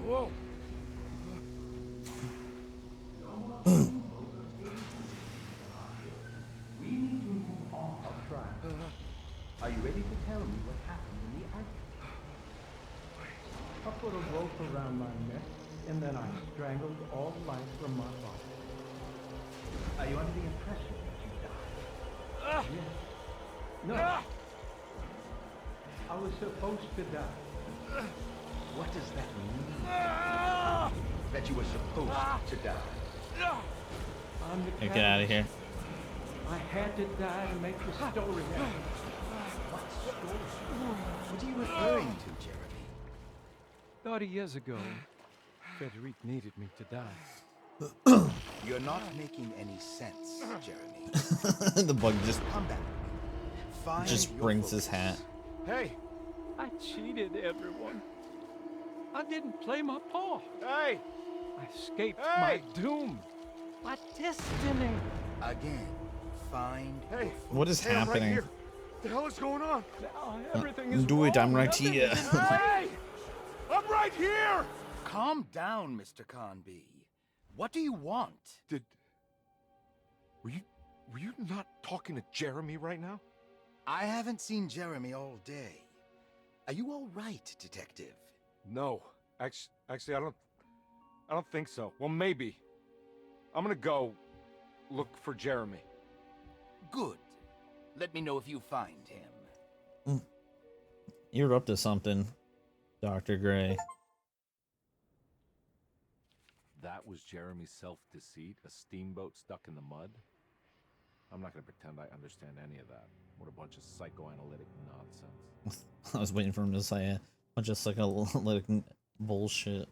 Whoa. We need to move on. I'll try. Are you ready to tell me what happened in the attic? I put a rope around my neck, and then I strangled all life from my body. Are you under the impression that you died? Yes. No. I was supposed to die. What does that mean? That you were supposed to die? I'm the Hey, get out of here. I had to die to make the story happen. What story? What are you referring to, Jeremy? 30 years ago, Frederic needed me to die. You're not making any sense, Jeremy. The bug just Come back. Find your brings his focus. hat. Hey. I cheated everyone. I didn't play my part. Hey. I escaped Hey! my doom, my destiny. Again, find your Hey. focus. What is Hey, I'm right happening? here. What the hell is going on? Now everything is Do it, I'm wrong. right Nothing here. is Hey! I'm right here! Calm down, Mr. Conby. What do you want? Were you not talking to Jeremy right now? I haven't seen Jeremy all day. Are you all right, detective? No. Actually, I don't think so. Well, maybe. I'm gonna go look for Jeremy. Good. Let me know if you find him. You're up to something, Dr. Gray. That was Jeremy's self-deceit, a steamboat stuck in the mud? I'm not gonna pretend I understand any of that. What a bunch of psychoanalytic nonsense. I was waiting for him to say a bunch of psychoanalytic bullshit.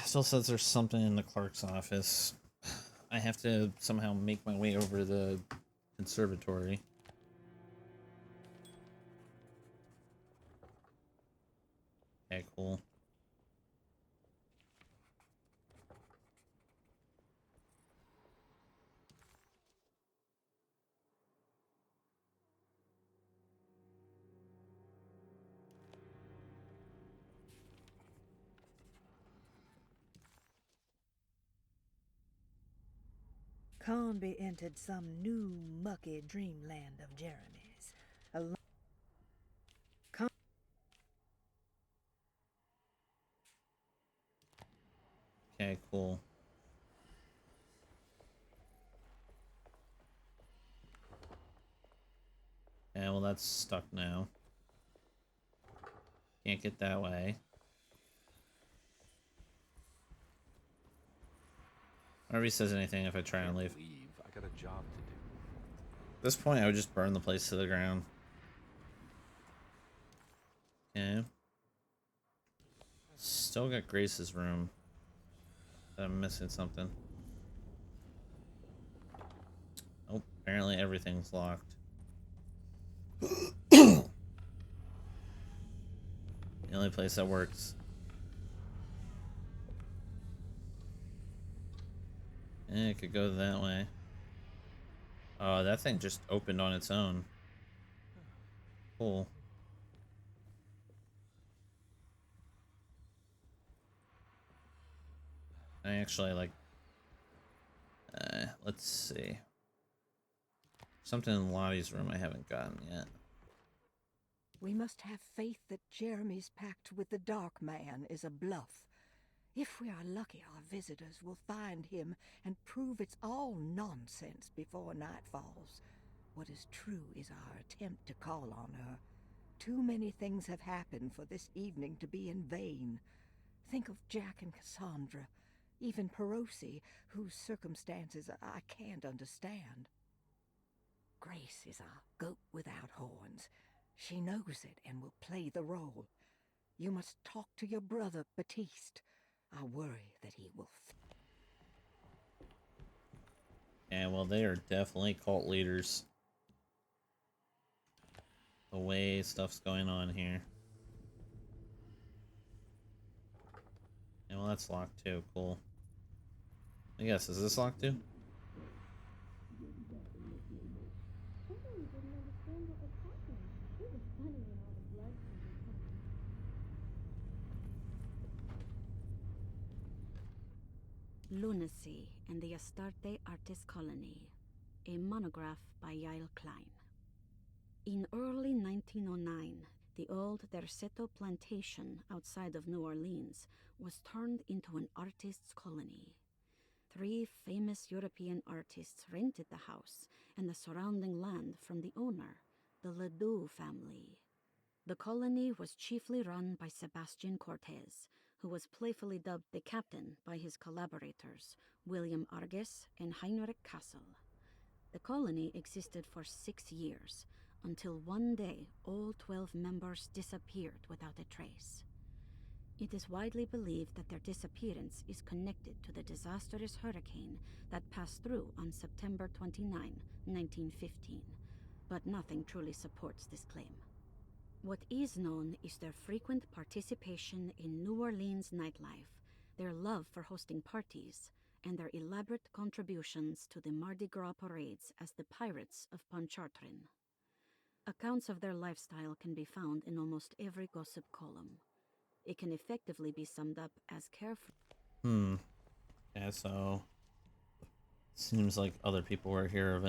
Still says there's something in the clerk's office. I have to somehow make my way over to the conservatory. Okay, cool. Conby entered some new mucky dreamland of Jeremy's. Okay, cool. Yeah, well, that's stuck now. Can't get that way. Whenever he says anything, if I try and leave. I got a job to do. At this point, I would just burn the place to the ground. Okay. Still got Grace's room. I'm missing something. Oh, apparently everything's locked. The only place that works. Eh, it could go that way. Oh, that thing just opened on its own. Cool. I actually like... let's see. Something in Lottie's room I haven't gotten yet. We must have faith that Jeremy's pact with the Dark Man is a bluff. If we are lucky, our visitors will find him and prove it's all nonsense before night falls. What is true is our attempt to call on her. Too many things have happened for this evening to be in vain. Think of Jack and Cassandra, even Perosi, whose circumstances I can't understand. Grace is a goat without horns. She knows it and will play the role. You must talk to your brother, Batiste. I worry that he will... Yeah, well, they are definitely cult leaders. The way stuff's going on here. Yeah, well, that's locked too. Cool. I guess, is this locked too? Lunacy and the Astarte Artist Colony, a monograph by Yael Klein. In early 1909, the old Derceto plantation outside of New Orleans was turned into an artists' colony. 3 famous European artists rented the house and the surrounding land from the owner, the Ledoux family. The colony was chiefly run by Sebastian Cortez, who was playfully dubbed the captain by his collaborators, William Arges and Heinrich Kassel. The colony existed for 6 years, until one day all 12 members disappeared without a trace. It is widely believed that their disappearance is connected to the disastrous hurricane that passed through on September 29, 1915, but nothing truly supports this claim. What is known is their frequent participation in New Orleans nightlife, their love for hosting parties, and their elaborate contributions to the Mardi Gras parades as the Pirates of Pontchartrain. Accounts of their lifestyle can be found in almost every gossip column. It can effectively be summed up as carefree. Yeah, so seems like other people were here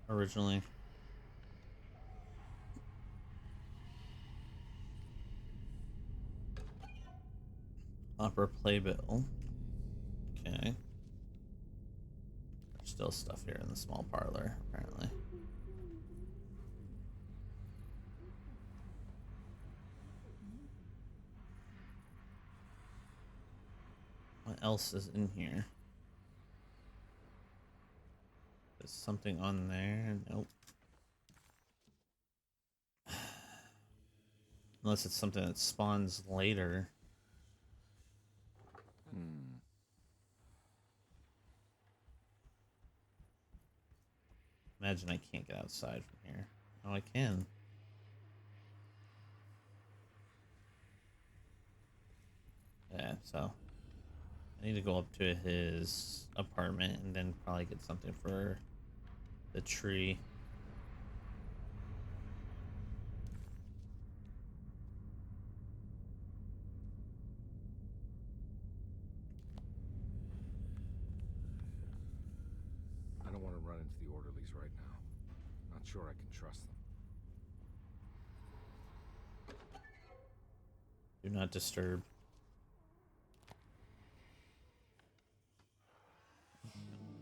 originally. Opera playbill. Okay. There's still stuff here in the small parlor, apparently. What else is in here? There's something on there. Nope. Unless it's something that spawns later. Imagine I can't get outside from here. Oh, I can. Yeah, so I need to go up to his apartment and then probably get something for the tree. I don't want to run into the orderlies right now. Not sure I can trust them. Do not disturb.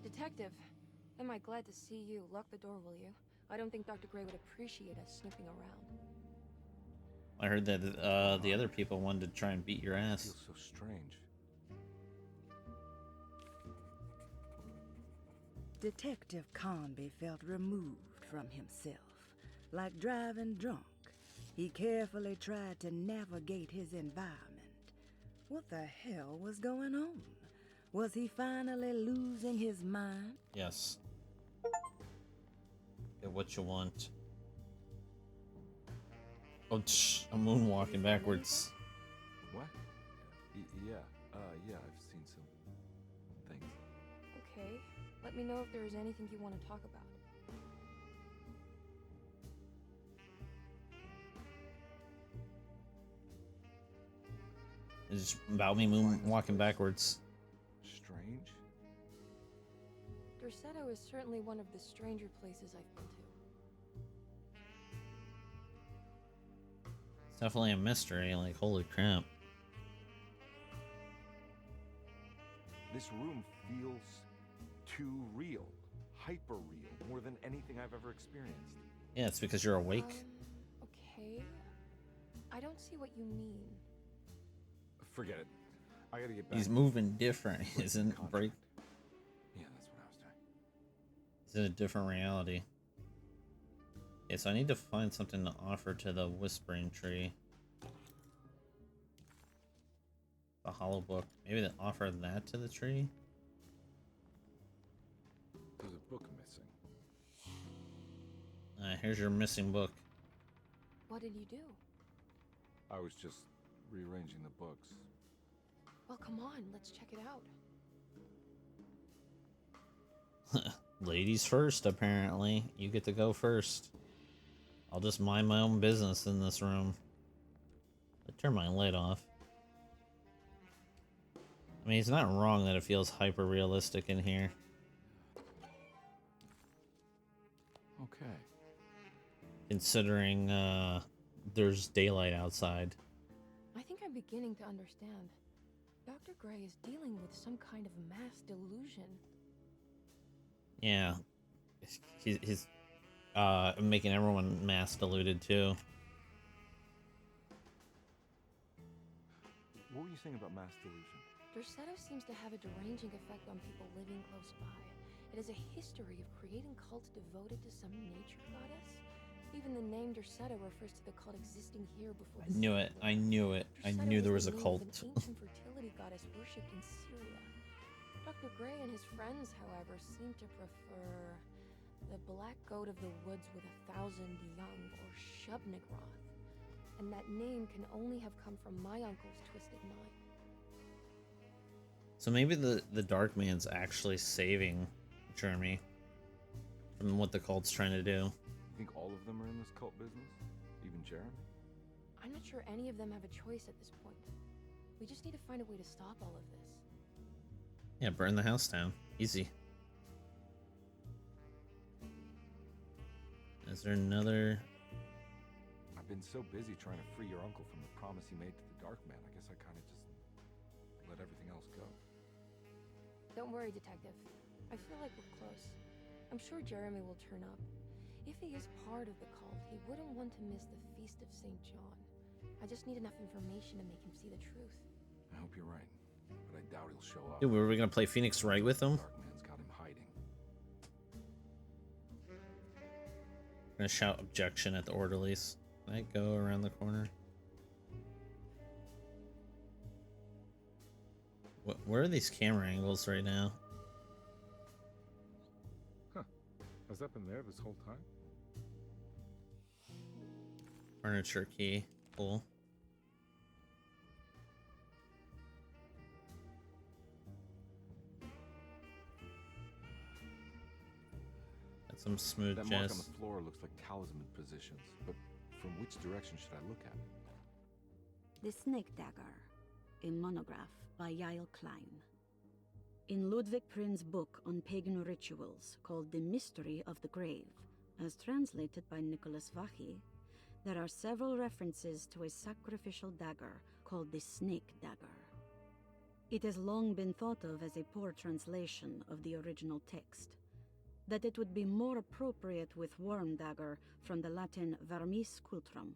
Detective, am I glad to see you. Lock the door, will you? I don't think Dr. Gray would appreciate us snooping around. I heard that the other people wanted to try and beat your It ass. feels so strange. Detective Conby felt removed from himself, like driving drunk. He carefully tried to navigate his environment. What the hell was going on? Was he finally losing his mind? Yes. Get what you want. Oh, I'm moonwalking backwards. What? Yeah, I've seen some things. Okay, let me know if there is anything you want to talk about. It's about me moonwalking backwards. Strange? Derceto is certainly one of the stranger places I've been to. It's definitely a mystery, like, holy crap. This room feels too real. Hyper real. More than anything I've ever experienced. Yeah, it's because you're awake. Okay. I don't see what you mean. Forget it. I gotta get back. He's moving different, isn't Contract. break? Yeah, that's what I was doing. It's in a different reality. Okay, so I need to find something to offer to the Whispering Tree. The hollow book. Maybe they offer that to the tree? There's a book missing. Here's your missing book. What did you do? I was just rearranging the books. Well, come on, let's check it out. Ladies first, apparently. You get to go first. I'll just mind my own business in this room. I turn my light off. I mean, he's not wrong that it feels hyper realistic in here. Okay. Considering there's daylight outside. I think I'm beginning to understand. Dr. Gray is dealing with some kind of mass delusion. Yeah. He's making everyone mass deluded too. What were you saying about mass delusion? Derceto seems to have a deranging effect on people living close by. It has a history of creating cults devoted to some nature goddess. Even the name Derceto refers to the cult existing here before I knew it. I knew it. I Derceto knew there is was a the name of cult. an ancient fertility goddess worshipped in Syria. Dr. Gray and his friends, however, seem to prefer the black goat of the woods with 1,000 young, or Shub-Nigroth. And that name can only have come from my uncle's twisted mind. So maybe the Dark Man's actually saving Jeremy from what the cult's trying to do. You think all of them are in this cult business? Even Jeremy? I'm not sure any of them have a choice at this point. We just need to find a way to stop all of this. Yeah, burn the house down. Easy. Is there another? I've been so busy trying to free your uncle from the promise he made to the Dark Man. I guess I kind of just let everything else go. Don't worry, Detective. I feel like we're close. I'm sure Jeremy will turn up. If he is part of the cult, he wouldn't want to miss the Feast of St. John. I just need enough information to make him see the truth. I hope you're right, but I doubt he'll show up. Dude, were we gonna play Phoenix Wright with him? Dark Man's got him hiding. Gonna shout objection at the orderlies. Can I go around the corner? Where are these camera angles right now? Huh. Has that been there this whole time? Furniture key. Cool. That's some smooth That mark on jazz. the floor looks like talisman positions, but from which direction should I look at it? The Snake Dagger, a monograph by Yael Klein. In Ludwig Prin's book on pagan rituals called The Mystery of the Grave, as translated by Nicholas Vachy, there are several references to a sacrificial dagger called the Snake Dagger. It has long been thought of as a poor translation of the original text, that it would be more appropriate with worm dagger from the Latin vermis cultrum.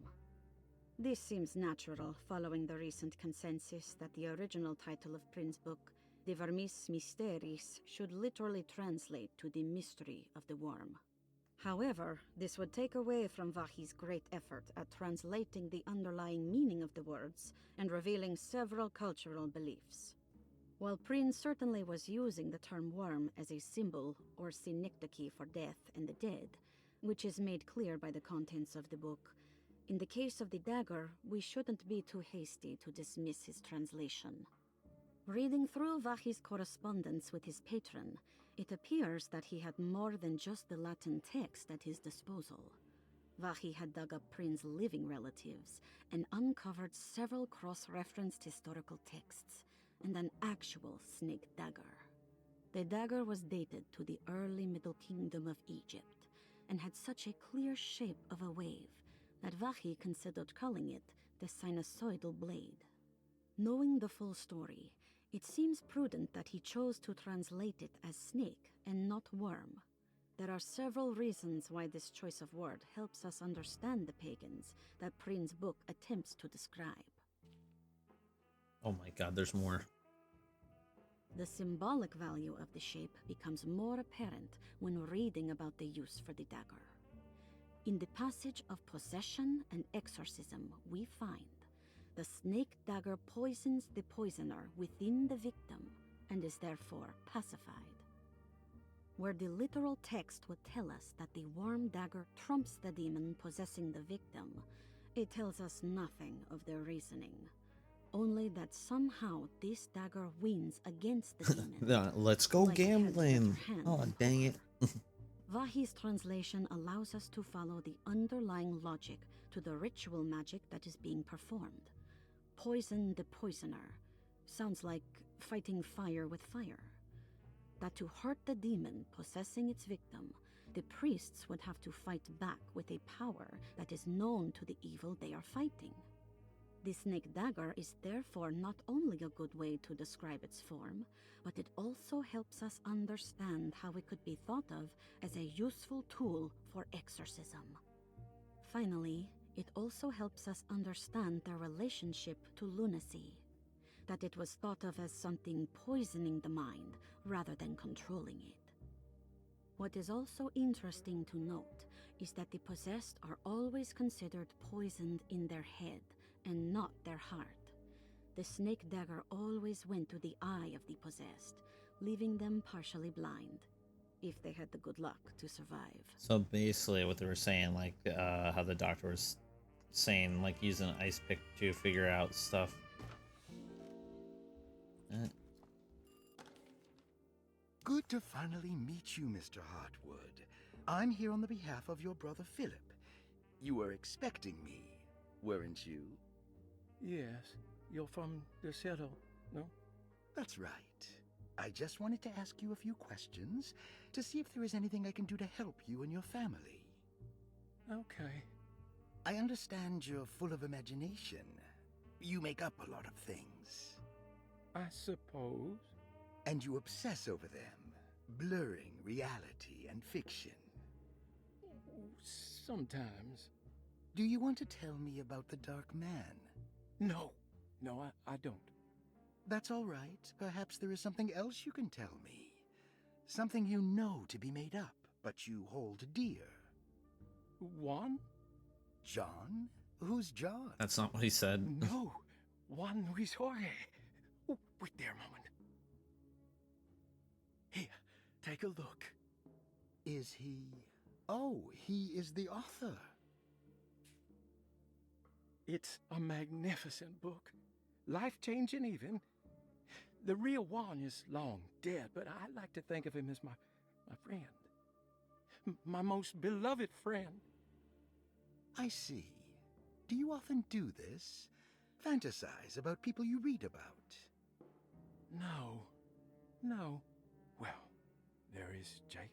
This seems natural following the recent consensus that the original title of Prin's book, De Vermis Mysteris, should literally translate to the mystery of the worm. However, this would take away from Vachy's great effort at translating the underlying meaning of the words and revealing several cultural beliefs. While Prin certainly was using the term worm as a symbol or synecdoche for death and the dead, which is made clear by the contents of the book, in the case of the dagger, we shouldn't be too hasty to dismiss his translation. Reading through Vachy's correspondence with his patron, it appears that he had more than just the Latin text at his disposal. Vachy had dug up Prin's living relatives and uncovered several cross-referenced historical texts and an actual snake dagger. The dagger was dated to the early Middle Kingdom of Egypt and had such a clear shape of a wave that Vachy considered calling it the sinusoidal blade. Knowing the full story, it seems prudent that he chose to translate it as snake and not worm. There are several reasons why this choice of word helps us understand the pagans that Prin's book attempts to describe. Oh my god, there's more. The symbolic value of the shape becomes more apparent when reading about the use for the dagger. In the passage of possession and exorcism, we find the snake dagger poisons the poisoner within the victim and is therefore pacified. Where the literal text would tell us that the worm dagger trumps the demon possessing the victim, it tells us nothing of their reasoning. Only that somehow this dagger wins against the demon. Let's go like it has gambling. better hand Oh, than dang it. poker. Vachy's translation allows us to follow the underlying logic to the ritual magic that is being performed. Poison the poisoner. Sounds like fighting fire with fire. That to hurt the demon possessing its victim, the priests would have to fight back with a power that is known to the evil they are fighting. The snake dagger is therefore not only a good way to describe its form, but it also helps us understand how it could be thought of as a useful tool for exorcism. Finally, it also helps us understand their relationship to lunacy, that it was thought of as something poisoning the mind rather than controlling it. What is also interesting to note is that the possessed are always considered poisoned in their head and not their heart. The snake dagger always went to the eye of the possessed, leaving them partially blind, if they had the good luck to survive. So basically what they were saying, like how the doctor was saying, like using an ice pick to figure out stuff. Good to finally meet you, Mr. Hartwood. I'm here on the behalf of your brother Philip. You were expecting me, weren't you? Yes, you're from Derceto, no? That's right. I just wanted to ask you a few questions to see if there is anything I can do to help you and your family. Okay. I understand you're full of imagination. You make up a lot of things. I suppose. And you obsess over them, blurring reality and fiction. Sometimes. Do you want to tell me about the Dark Man? No, I don't. That's all right. Perhaps there is something else you can tell me. Something you know to be made up, but you hold dear. Juan? John? Who's John? That's not what he said. No, Juan Luis Jorge. Oh, wait there a moment. Here, take a look. Is he... Oh, he is the author. It's a magnificent book. Life-changing even. The real Juan is long dead, but I like to think of him as my friend. My most beloved friend. I see. Do you often do this? Fantasize about people you read about? No. Well, there is Jacob.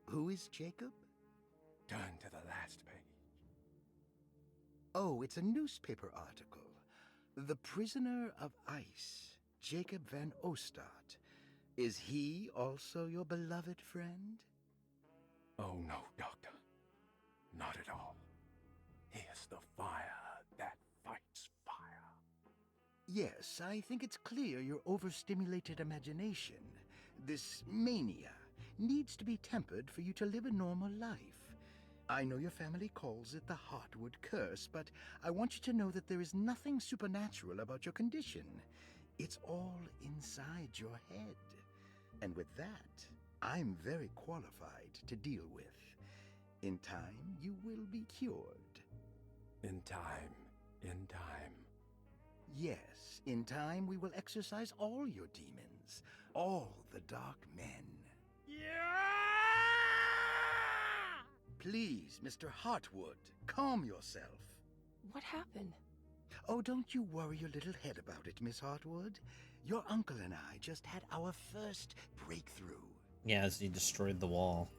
Who is Jacob? Turn to the last page. Oh, it's a newspaper article. The Prisoner of Ice, Jacob van Ostad. Is he also your beloved friend? Oh, no, Doctor. Not at all. He is the fire that fights fire. Yes, I think it's clear your overstimulated imagination, this mania, needs to be tempered for you to live a normal life. I know your family calls it the Hartwood curse, but I want you to know that there is nothing supernatural about your condition. It's all inside your head. And with that, I'm very qualified to deal with. In time, you will be cured. In time. Yes, in time we will exorcise all your demons, all the dark men. Please, Mr. Hartwood, calm yourself. What happened? Oh, don't you worry your little head about it, Miss Hartwood. Your uncle and I just had our first breakthrough. Yeah, as he destroyed the wall.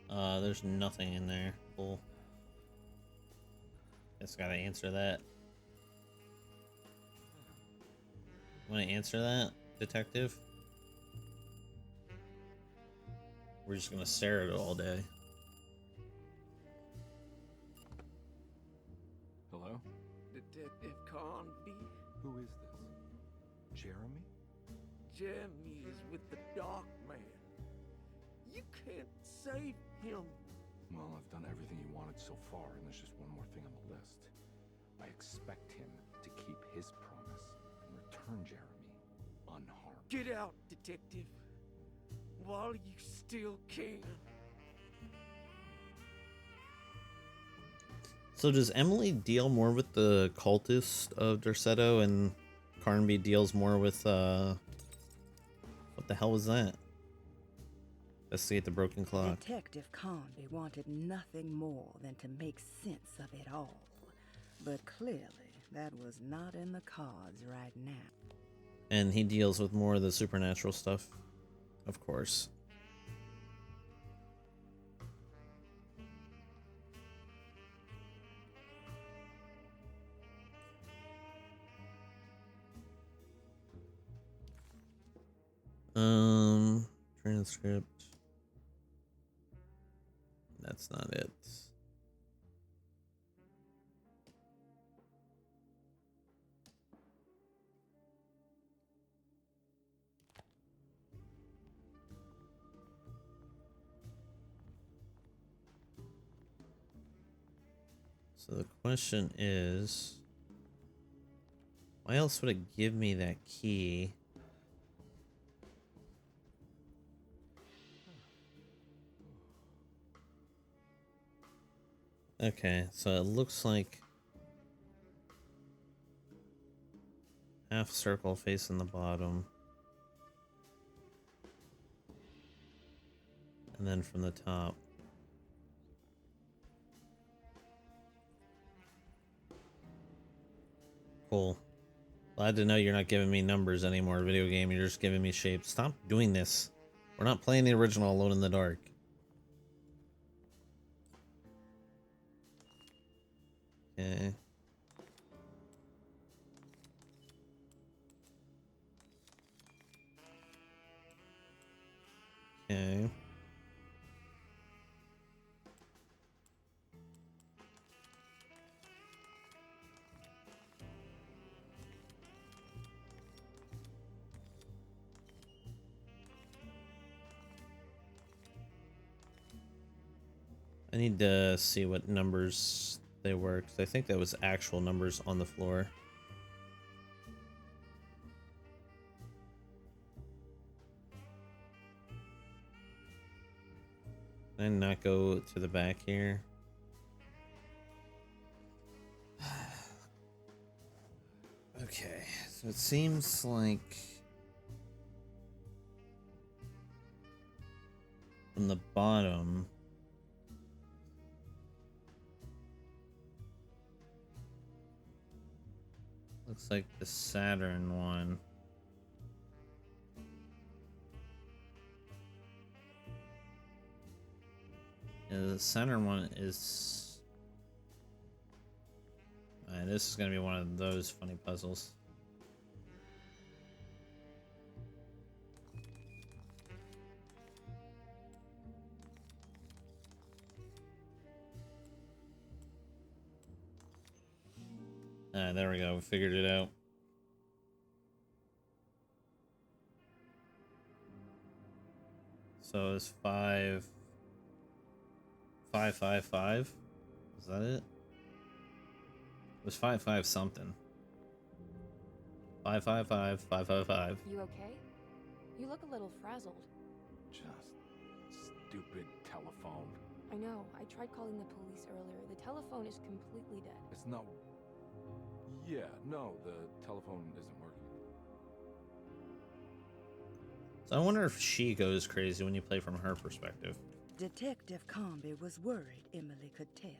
There's nothing in there. Cool. Guess gotta answer that. Wanna answer that, detective? We're just gonna stare at it all day. Hello? Detective Conby? Who is this? Jeremy? Jeremy is with the Dark Man. You can't save him. Well, I've done everything you wanted so far, and there's just one more thing on the list. I expect him to keep his promise and return Jeremy unharmed. Get out, detective. While you still can. So does Emily deal more with the cultist of Derceto, and Carnby deals more with what the hell was that? Investigate the broken clock. Detective Conby wanted nothing more than to make sense of it all. But clearly, that was not in the cards right now. And he deals with more of the supernatural stuff, of course. Transcript. That's not it. So the question is, why else would it give me that key? Okay, so it looks like half circle facing the bottom. And then from the top. Cool. Glad to know you're not giving me numbers anymore, video game. You're just giving me shapes. Stop doing this. We're not playing the original Alone in the Dark. Okay. Okay. I need to see what numbers they were, because I think that was actual numbers on the floor. Can I not go to the back here? Okay, so it seems like from the bottom, looks like the Saturn one. Yeah, the Saturn one is... this is going to be one of those funny puzzles. There we go. We figured it out. So it's 5, 5, 5, 5. Is that it? It was 5, 5 something. 5, 5, 5, 5, 5, 5. You okay? You look a little frazzled. Just stupid telephone. I know. I tried calling the police earlier. The telephone is completely dead. It's not... Yeah, no, the telephone isn't working. So I wonder if she goes crazy when you play from her perspective. Detective Comby was worried Emily could tell,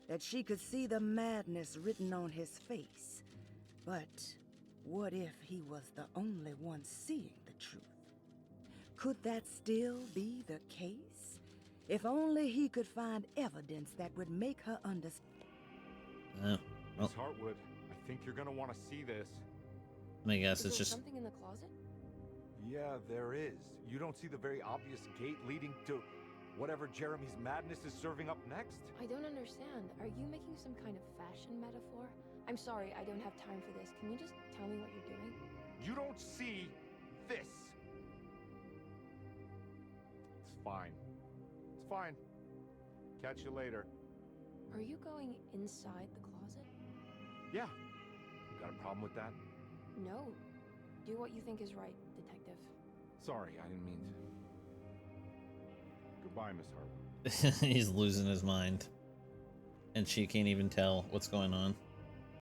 that she could see the madness written on his face. But what if he was the only one seeing the truth? Could that still be the case? If only he could find evidence that would make her understand. Well, Miss Hartwood, I think you're gonna want to see this. I guess Is it's there just... something in the closet? Yeah, there is. You don't see the very obvious gate leading to whatever Jeremy's madness is serving up next? I don't understand. Are you making some kind of fashion metaphor? I'm sorry, I don't have time for this. Can you just tell me what you're doing? You don't see this. It's fine. It's fine. Catch you later. Are you going inside the closet? Yeah. Got a problem with that? No. Do what you think is right, detective. Sorry, I didn't mean to. Goodbye, Miss Hartwood. He's losing his mind. And she can't even tell what's going on.